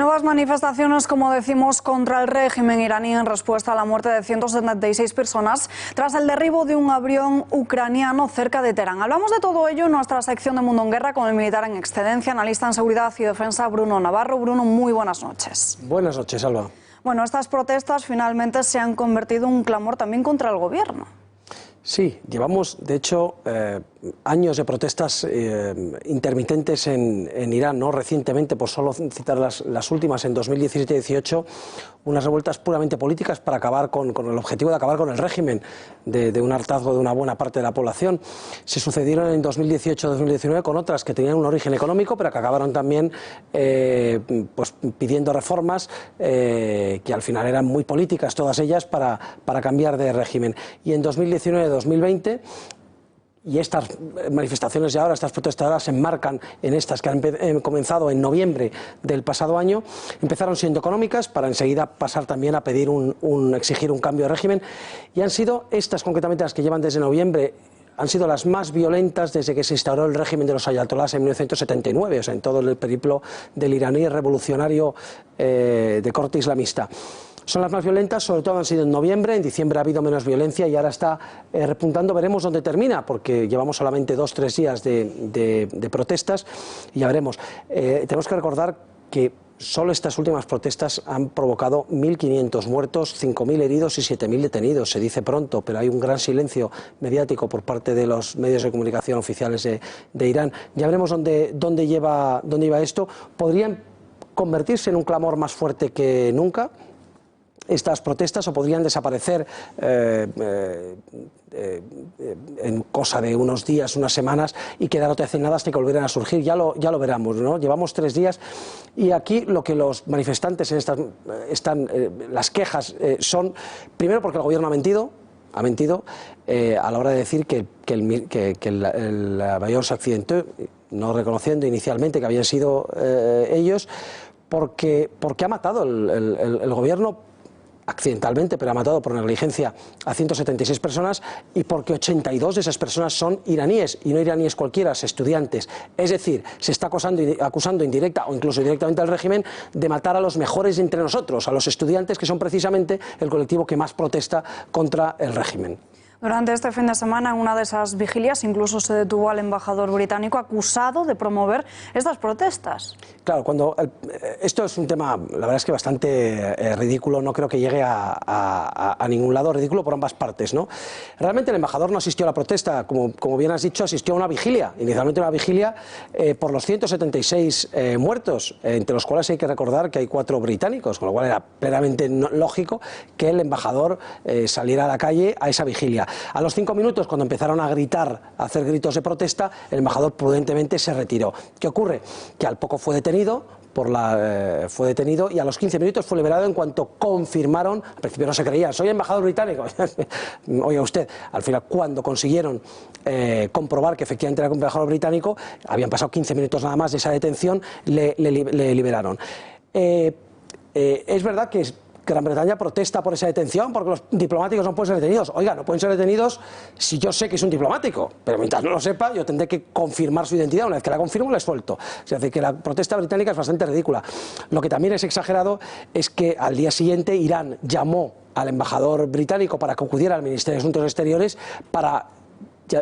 Nuevas manifestaciones, como decimos, contra el régimen iraní en respuesta a la muerte de 176 personas tras el derribo de un avión ucraniano cerca de Teherán. Hablamos de todo ello en nuestra sección de Mundo en Guerra con el militar en excedencia, analista en seguridad y defensa, Bruno Navarro. Bruno, muy buenas noches. Buenas noches, Alba. Bueno, estas protestas finalmente se han convertido en un clamor también contra el gobierno. Sí, llevamos, de hecho, años de protestas intermitentes en Irán, ¿no? Recientemente, por solo citar las últimas, en 2017-18, unas revueltas puramente políticas para acabar con el objetivo de acabar con el régimen, de un hartazgo de una buena parte de la población. Se sucedieron en 2018-2019 con otras que tenían un origen económico, pero que acabaron también pues pidiendo reformas que al final eran muy políticas, todas ellas, para cambiar de régimen. Y en 2019-2020, y estas manifestaciones de ahora, estas protestas ahora se enmarcan en estas que han comenzado en noviembre del pasado año. Empezaron siendo económicas para enseguida pasar también a pedir exigir un cambio de régimen, y han sido estas concretamente las que llevan desde noviembre. Han sido las más violentas desde que se instauró el régimen de los ayatolás en 1979, o sea, en todo el periplo del iraní revolucionario de corte islamista. Son las más violentas, sobre todo han sido en noviembre. En diciembre ha habido menos violencia y ahora está repuntando. Veremos dónde termina, porque llevamos solamente 2 o 3 días de protestas y ya veremos. Tenemos que recordar que solo estas últimas protestas han provocado 1.500 muertos, 5.000 heridos y 7.000 detenidos. Se dice pronto, pero hay un gran silencio mediático por parte de los medios de comunicación oficiales de Irán. Ya veremos dónde lleva esto. Podrían convertirse en un clamor más fuerte que nunca estas protestas, o podrían desaparecer en cosa de unos días, unas semanas, y quedar otra vez en nada hasta que volvieran a surgir. Ya lo veremos, ¿no? Llevamos 3 días y aquí lo que los manifestantes las quejas son, primero, porque el gobierno ha mentido a la hora de decir que el avión se accidentó, no reconociendo inicialmente que habían sido ellos, porque ha matado el gobierno accidentalmente, pero ha matado por negligencia a 176 personas, y porque 82 de esas personas son iraníes, y no iraníes cualquiera, estudiantes. Es decir, se está acusando indirecta o incluso directamente al régimen de matar a los mejores entre nosotros, a los estudiantes, que son precisamente el colectivo que más protesta contra el régimen. Durante este fin de semana, en una de esas vigilias, incluso se detuvo al embajador británico acusado de promover estas protestas. Claro, esto es un tema, la verdad es que bastante ridículo, no creo que llegue a ningún lado, ridículo por ambas partes, ¿no? Realmente el embajador no asistió a la protesta, como bien has dicho, asistió a una vigilia, inicialmente una vigilia por los 176 muertos, entre los cuales hay que recordar que hay 4 británicos, con lo cual era plenamente lógico que el embajador saliera a la calle a esa vigilia. A los 5 minutos, cuando empezaron a hacer gritos de protesta, el embajador prudentemente se retiró. ¿Qué ocurre? Que al poco fue detenido, y a los 15 minutos fue liberado en cuanto confirmaron. Al principio no se creía, soy embajador británico. Oiga usted, al final, cuando consiguieron comprobar que efectivamente era un embajador británico, habían pasado 15 minutos nada más de esa detención, le liberaron. Es verdad que Gran Bretaña protesta por esa detención, porque los diplomáticos no pueden ser detenidos. Oiga, no pueden ser detenidos si yo sé que es un diplomático, pero mientras no lo sepa, yo tendré que confirmar su identidad. Una vez que la confirmo, la suelto. Es decir, que la protesta británica es bastante ridícula. Lo que también es exagerado es que al día siguiente Irán llamó al embajador británico para que acudiera al Ministerio de Asuntos Exteriores para,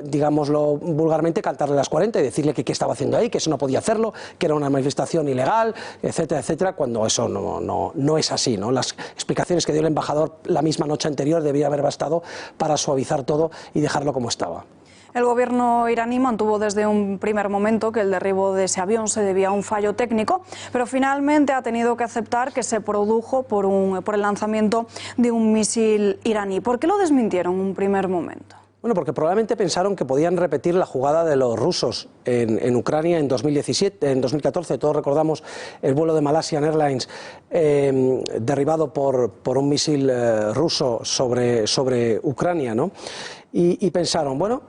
digámoslo vulgarmente, cantarle las 40 y decirle que qué estaba haciendo ahí, que eso no podía hacerlo, que era una manifestación ilegal, etcétera, etcétera, cuando eso no es así, ¿no? Las explicaciones que dio el embajador la misma noche anterior debía haber bastado para suavizar todo y dejarlo como estaba. El gobierno iraní mantuvo desde un primer momento que el derribo de ese avión se debía a un fallo técnico, pero finalmente ha tenido que aceptar que se produjo por el lanzamiento de un misil iraní. ¿Por qué lo desmintieron en un primer momento? Bueno, porque probablemente pensaron que podían repetir la jugada de los rusos en Ucrania en 2014. Todos recordamos el vuelo de Malaysian Airlines derribado por un misil ruso sobre Ucrania, ¿no? Y pensaron, bueno,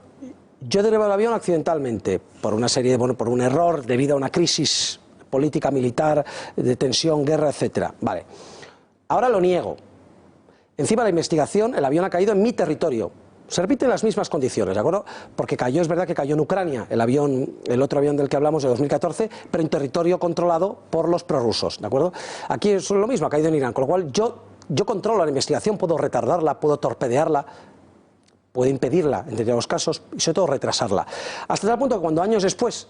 yo he derribado el avión accidentalmente por un error debido a una crisis política, militar, de tensión, guerra, etcétera. Vale. Ahora lo niego. Encima de la investigación, el avión ha caído en mi territorio. Se repiten las mismas condiciones, ¿de acuerdo? Porque cayó, es verdad que cayó en Ucrania, el otro avión del que hablamos de 2014, pero en territorio controlado por los prorrusos, ¿de acuerdo? Aquí es lo mismo, ha caído en Irán, con lo cual yo controlo la investigación, puedo retardarla, puedo torpedearla, puedo impedirla en determinados casos y sobre todo retrasarla. Hasta tal punto que cuando años después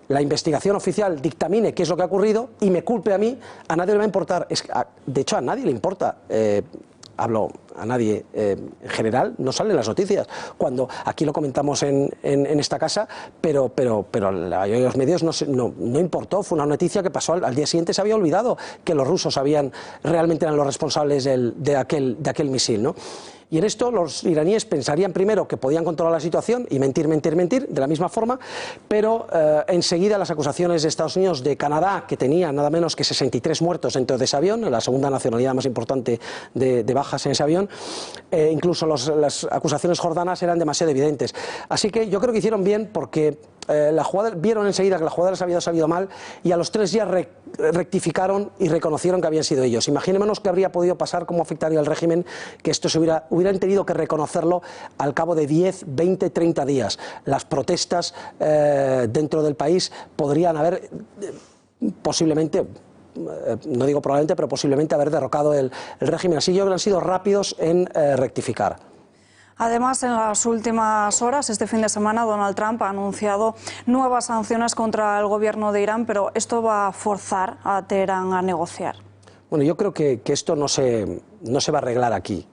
la investigación oficial dictamine qué es lo que ha ocurrido y me culpe a mí, a nadie le va a importar. De hecho, a nadie le importa. Hablo a nadie, en general no salen las noticias, cuando aquí lo comentamos en esta casa, pero la mayoría de los medios no importó, fue una noticia que pasó al día siguiente, se había olvidado que los rusos realmente eran los responsables de aquel misil, ¿no? Y en esto los iraníes pensarían primero que podían controlar la situación y mentir, de la misma forma, pero enseguida las acusaciones de Estados Unidos, de Canadá, que tenía nada menos que 63 muertos dentro de ese avión, la segunda nacionalidad más importante de bajas en ese avión, incluso las acusaciones jordanas eran demasiado evidentes. Así que yo creo que hicieron bien porque vieron enseguida que la jugada les había salido mal y a los 3 días rectificaron y reconocieron que habían sido ellos. Imaginémonos qué habría podido pasar, cómo afectaría al régimen, que esto hubieran tenido que reconocerlo al cabo de 10, 20, 30 días. Las protestas dentro del país podrían haber posiblemente, no digo probablemente, pero posiblemente haber derrocado el régimen. Así yo creo que han sido rápidos en rectificar. Además, en las últimas horas, este fin de semana, Donald Trump ha anunciado nuevas sanciones contra el gobierno de Irán, pero esto va a forzar a Teherán a negociar. Bueno, yo creo que esto no se va a arreglar aquí,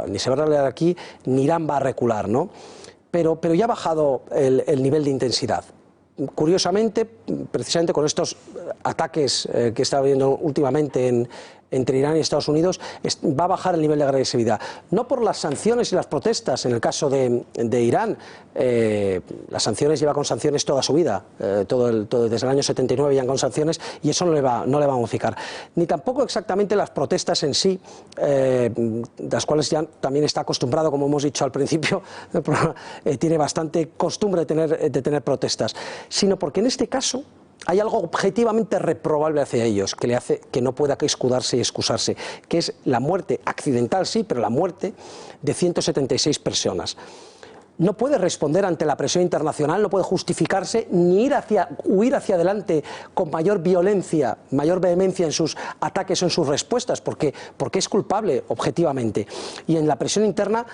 ni se va a arreglar aquí, ni Irán va a recular, ¿no? Pero ya ha bajado el nivel de intensidad. Curiosamente, precisamente con estos ataques que está habiendo últimamente entre Irán y Estados Unidos, va a bajar el nivel de agresividad. No por las sanciones y las protestas, en el caso de Irán, las sanciones lleva con sanciones toda su vida, desde el año 79 ya con sanciones, y eso no le va a modificar. Ni tampoco exactamente las protestas en sí, de las cuales ya también está acostumbrado, como hemos dicho al principio del programa, tiene bastante costumbre de tener protestas, sino porque en este caso hay algo objetivamente reprobable hacia ellos, que le hace que no pueda escudarse y excusarse, que es la muerte accidental, sí, pero la muerte de 176 personas. No puede responder ante la presión internacional, no puede justificarse ni huir hacia adelante con mayor violencia, mayor vehemencia en sus ataques o en sus respuestas, porque es culpable objetivamente. Y en la presión interna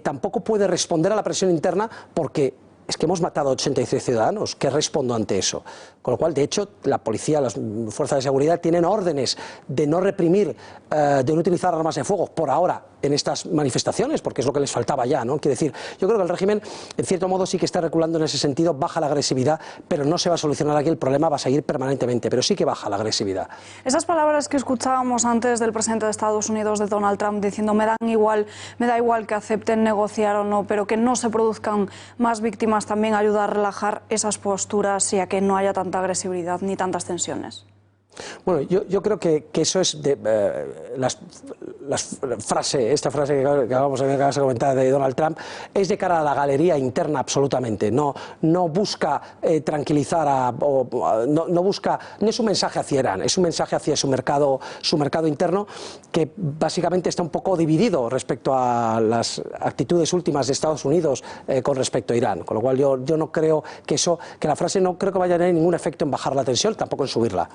tampoco puede responder a la presión interna porque es que hemos matado a 83 ciudadanos. ¿Qué respondo ante eso? Con lo cual, de hecho, la policía, las fuerzas de seguridad tienen órdenes de no reprimir, de no utilizar armas de fuego por ahora en estas manifestaciones, porque es lo que les faltaba ya, ¿no? Quiero decir, yo creo que el régimen, en cierto modo, sí que está reculando en ese sentido, baja la agresividad, pero no se va a solucionar aquí, el problema va a seguir permanentemente, pero sí que baja la agresividad. Esas palabras que escuchábamos antes del presidente de Estados Unidos, de Donald Trump, diciendo me da igual que acepten negociar o no, pero que no se produzcan más víctimas, también ayuda a relajar esas posturas y a que no haya tanta agresividad ni tantas tensiones. Bueno, yo creo que eso es esta frase que acabas de comentar de Donald Trump, es de cara a la galería interna absolutamente. No busca tranquilizar no es un mensaje hacia Irán, es un mensaje hacia su mercado interno, que básicamente está un poco dividido respecto a las actitudes últimas de Estados Unidos con respecto a Irán. Con lo cual yo no creo que la frase no creo que vaya a tener ningún efecto en bajar la tensión, tampoco en subirla.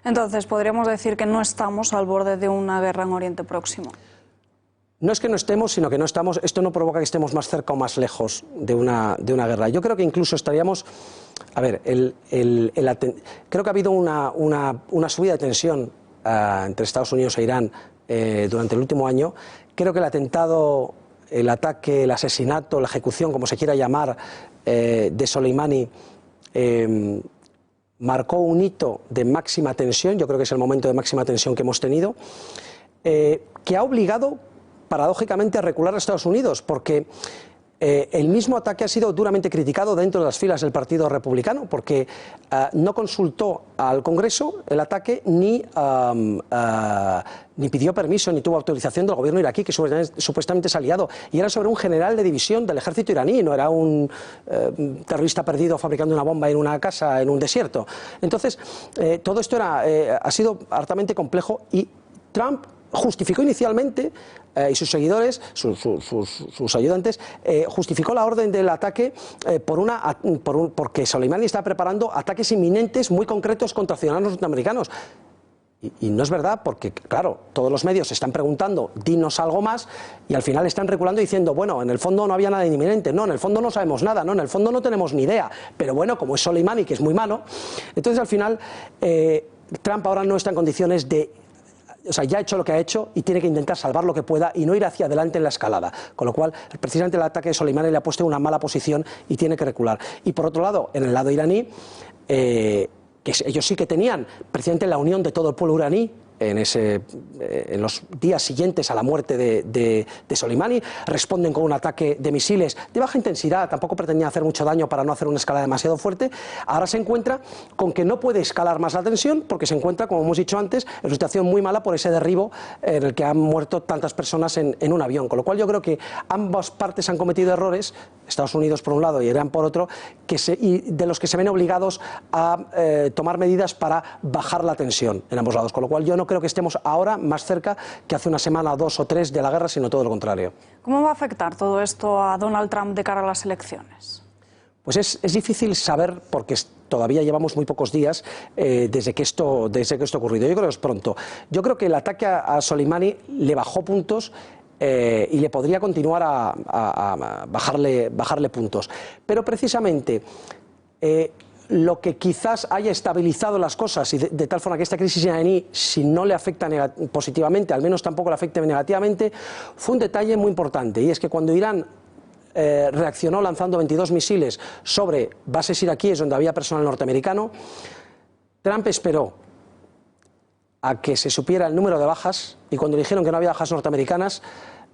Entonces, ¿podríamos decir que no estamos al borde de una guerra en Oriente Próximo? No es que no estemos, sino que no estamos. Esto no provoca que estemos más cerca o más lejos de una guerra. Yo creo que incluso estaríamos. A ver, creo que ha habido una subida de tensión entre Estados Unidos e Irán durante el último año. Creo que el atentado, el ataque, el asesinato, la ejecución, como se quiera llamar, de Soleimani, marcó un hito de máxima tensión. Yo creo que es el momento de máxima tensión que hemos tenido, que ha obligado paradójicamente a recular a Estados Unidos, porque el mismo ataque ha sido duramente criticado dentro de las filas del Partido Republicano, porque no consultó al Congreso el ataque ni pidió permiso ni tuvo autorización del gobierno iraquí, que supuestamente es aliado, y era sobre un general de división del ejército iraní, no era un terrorista perdido fabricando una bomba en una casa en un desierto. Entonces, todo esto ha sido hartamente complejo, y Trump justificó inicialmente, y sus seguidores, sus ayudantes, justificó la orden del ataque porque Soleimani está preparando ataques inminentes muy concretos contra ciudadanos norteamericanos. Y no es verdad, porque claro, todos los medios se están preguntando, dinos algo más, y al final están reculando diciendo, bueno, en el fondo no había nada inminente, no, en el fondo no sabemos nada, no, en el fondo no tenemos ni idea, pero bueno, como es Soleimani, que es muy malo, entonces al final Trump ahora no está en condiciones de... O sea, ya ha hecho lo que ha hecho y tiene que intentar salvar lo que pueda y no ir hacia adelante en la escalada. Con lo cual, precisamente el ataque de Soleimani le ha puesto en una mala posición y tiene que recular. Y por otro lado, en el lado iraní, que ellos sí que tenían precisamente la unión de todo el pueblo iraní en los días siguientes a la muerte de Soleimani, responden con un ataque de misiles de baja intensidad, tampoco pretendían hacer mucho daño para no hacer una escalada demasiado fuerte. Ahora se encuentra con que no puede escalar más la tensión porque se encuentra, como hemos dicho antes, en una situación muy mala por ese derribo en el que han muerto tantas personas en un avión, con lo cual yo creo que ambas partes han cometido errores, Estados Unidos por un lado y Irán por otro, y de los que se ven obligados a tomar medidas para bajar la tensión en ambos lados, con lo cual yo no creo que estemos ahora más cerca que hace una semana, 2 o 3 de la guerra, sino todo lo contrario. ¿Cómo va a afectar todo esto a Donald Trump de cara a las elecciones? Pues es difícil saber porque todavía llevamos muy pocos días desde que esto ha ocurrido. Yo creo que es pronto. Yo creo que el ataque a Soleimani le bajó puntos y le podría continuar a bajarle puntos. Pero precisamente lo que quizás haya estabilizado las cosas y de tal forma que esta crisis iraní, si no le afecta positivamente, al menos tampoco le afecte negativamente, fue un detalle muy importante, y es que cuando Irán reaccionó lanzando 22 misiles sobre bases iraquíes donde había personal norteamericano, Trump esperó a que se supiera el número de bajas, y cuando dijeron que no había bajas norteamericanas,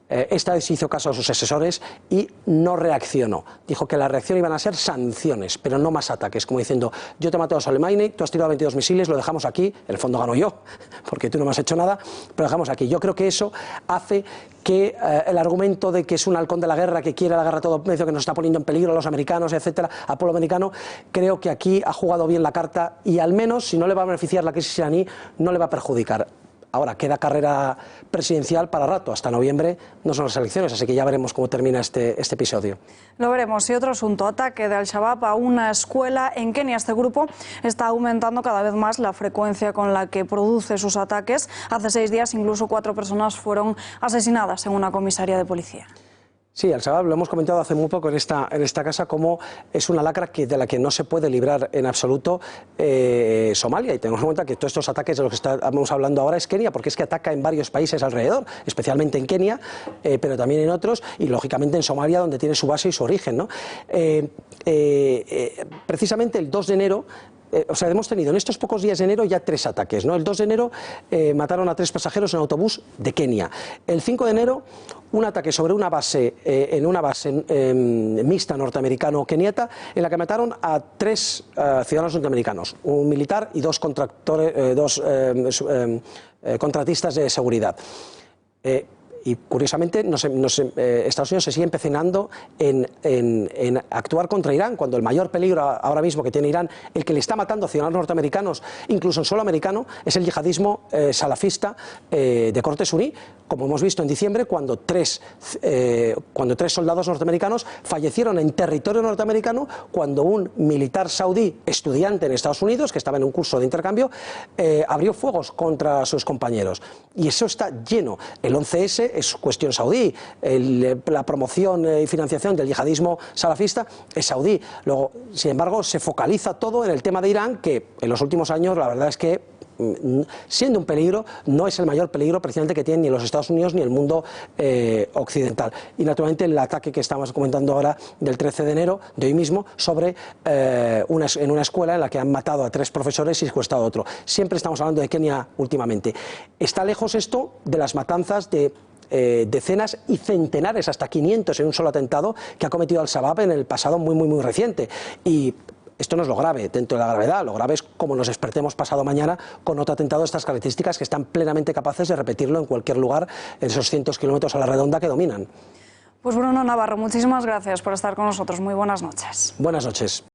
esta vez hizo caso a sus asesores y no reaccionó. Dijo que la reacción iban a ser sanciones, pero no más ataques, como diciendo, yo te he matado a Soleimani, tú has tirado 22 misiles, lo dejamos aquí, en el fondo gano yo, porque tú no me has hecho nada, pero lo dejamos aquí. Yo creo que eso hace que el argumento de que es un halcón de la guerra, que quiere la guerra a todo precio, que nos está poniendo en peligro a los americanos, etcétera, al pueblo americano, creo que aquí ha jugado bien la carta y al menos, si no le va a beneficiar la crisis iraní, no le va a perjudicar. Ahora, queda carrera presidencial para rato, hasta noviembre no son las elecciones, así que ya veremos cómo termina este episodio. Lo veremos. Y otro asunto, ataque de Al-Shabaab a una escuela en Kenia. Este grupo está aumentando cada vez más la frecuencia con la que produce sus ataques. Hace 6 días incluso 4 personas fueron asesinadas en una comisaría de policía. Sí, Al-Shabaab, lo hemos comentado hace muy poco en esta casa, como es una lacra de la que no se puede librar en absoluto Somalia. Y tenemos en cuenta que todos estos ataques de los que estamos hablando ahora es Kenia, porque es que ataca en varios países alrededor, especialmente en Kenia, pero también en otros, y lógicamente en Somalia, donde tiene su base y su origen, ¿no? Precisamente el 2 de enero... O sea, hemos tenido en estos pocos días de enero ya 3 ataques, ¿no? El 2 de enero mataron a 3 pasajeros en autobús de Kenia. El 5 de enero, un ataque sobre una base, mixta norteamericano-keniata, en la que mataron a 3 ciudadanos norteamericanos, un militar y 2 contratistas de seguridad. Y curiosamente Estados Unidos se sigue empecinando en actuar contra Irán, cuando el mayor peligro ahora mismo que tiene Irán, el que le está matando a ciudadanos norteamericanos, incluso en suelo americano, es el yihadismo salafista de corte suní, como hemos visto en diciembre, cuando tres soldados norteamericanos fallecieron en territorio norteamericano, cuando un militar saudí, estudiante en Estados Unidos, que estaba en un curso de intercambio, abrió fuegos contra sus compañeros. Y eso está lleno. El 11S es cuestión saudí, la promoción y financiación del yihadismo salafista es saudí. Luego, sin embargo, se focaliza todo en el tema de Irán, que en los últimos años la verdad es que, siendo un peligro, no es el mayor peligro precisamente que tienen ni los Estados Unidos ni el mundo occidental. Y naturalmente el ataque que estamos comentando ahora del 13 de enero, de hoy mismo, sobre en una escuela en la que han matado a 3 profesores y secuestrado a otro. Siempre estamos hablando de Kenia últimamente. Está lejos esto de las matanzas de decenas y centenares, hasta 500 en un solo atentado que ha cometido Al-Shabaab en el pasado muy reciente. Y esto no es lo grave, dentro de la gravedad, lo grave es como nos despertemos pasado mañana con otro atentado de estas características que están plenamente capaces de repetirlo en cualquier lugar en esos cientos kilómetros a la redonda que dominan. Pues Bruno Navarro, muchísimas gracias por estar con nosotros. Muy buenas noches. Buenas noches.